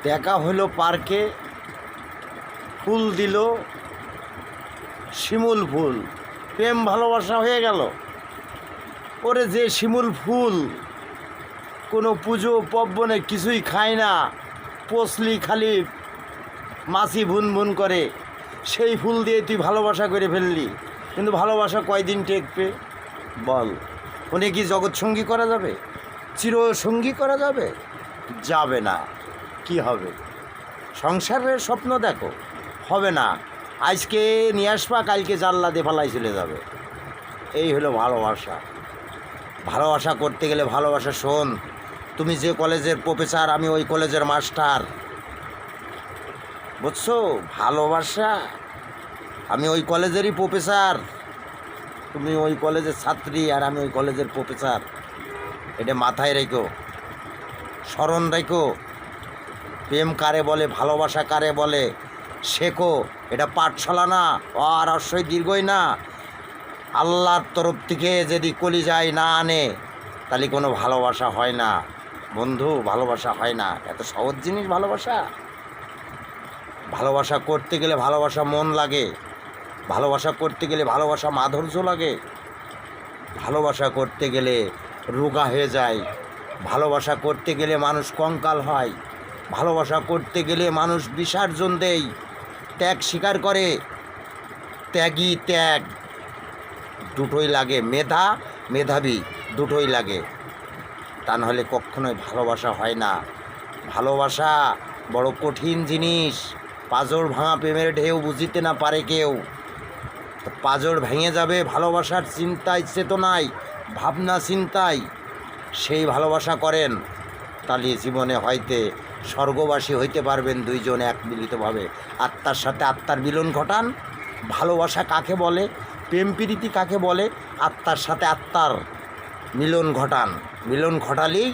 দেখা হলো পার্কে, ফুল দিল, শিমুল ফুল, প্রেম ভালোবাসা হয়ে গেল। ওরে যে শিমুল ফুল কোনো পুজো পার্বণে কিছুই খায় না, পচলি খালি মাছি ভুন ভুন করে, সেই ফুল দিয়ে তুই ভালোবাসা করে ফেললি। কিন্তু ভালোবাসা কয়দিন টেকবে বল? উনি কি জগৎসঙ্গী করা যাবে? চিরসঙ্গী করা যাবে? যাবে না। কি হবে? সংসারের স্বপ্ন দেখো, হবে না। আজকে নিয়ে আসবা, কালকে জানলা দিয়ে ফালাই চলে যাবে। এই হলো ভালোবাসা। ভালোবাসা করতে গেলে ভালোবাসা, শোন, তুমি যে কলেজের প্রফেসর, আমি ওই কলেজের মাস্টার, বুঝছো? ভালোবাসা, আমি ওই কলেজেরই প্রফেসর, তুমি ওই কলেজের ছাত্রী, আর আমি ওই কলেজের প্রফেসর। এটা মাথায় রেখো, স্মরণ রেখো। প্রেম কারে বলে, ভালোবাসা কারে বলে শেখো। এটা পাঠশালা না, আর অবশ্যই দীর্ঘই না। আল্লাহর তরফ থেকে যদি কলিজায় না আনে, তাহলে কোনো ভালোবাসা হয় না বন্ধু, ভালোবাসা হয় না। এত সহজ জিনিস ভালোবাসা। ভালোবাসা করতে গেলে ভালোবাসা মন লাগে, ভালোবাসা করতে গেলে ভালোবাসা মাধুর্য লাগে, ভালোবাসা করতে গেলে রোগা হয়ে যায়, ভালোবাসা করতে গেলে মানুষ কঙ্কাল হয়, ভালোবাসা করতে গেলে মানুষ বিসর্জন দেয়, ত্যাগ স্বীকার করে। ত্যাগী ত্যাগ দুটোই লাগে, মেধা মেধাবী দুটোই লাগে। তা নাহলে কখনোই ভালোবাসা হয় না। ভালোবাসা বড় কঠিন জিনিস। পাঁজর ভাঙা প্রেমের ঢেউ বুঝিতে না পারে কেউ। পাঁজর ভেঙে যাবে ভালোবাসার চিন্তায়, চেতনায়, ভাবনা চিন্তায়। সেই ভালোবাসা করেন, তাহলে জীবনে হয়তো স্বর্গবাসী হইতে পারবেন দুইজন এক মিলিতভাবে। আত্মার সাথে আত্মার মিলন ঘটান। ভালোবাসা কাকে বলে, প্রেম প্রীতি কাকে বলে? আত্মার সাথে আত্মার মিলন ঘটান। মিলন ঘটালেই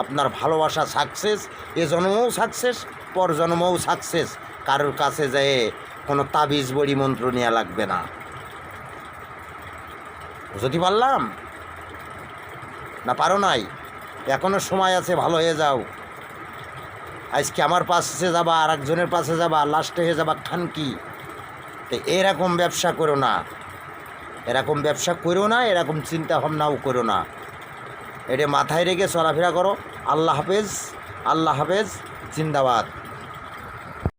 আপনার ভালোবাসা সাকসেস। এ জন্মও সাকসেস, পর জন্মও সাকসেস। কারোর কাছে যেয়ে কোনো তাবিজ বড়ি মন্ত্র নেওয়া লাগবে না। বুঝতে পারলাম না? পারো নাই? এখনও সময় আছে, ভালো হয়ে যাও। আজকে আমার পাশে যাবা, আর একজনের পাশে যাবা, লাস্টে হয়ে যাবা খানকি। তো এরকম ব্যবসা করো না, এরকম ব্যবসা করো না, এরকম চিন্তা ভাবনাও করো না। এটা মাথায় রেখে চলাফেরা করো। আল্লাহ হাফেজ, আল্লাহ হাফেজ, জিন্দাবাদ।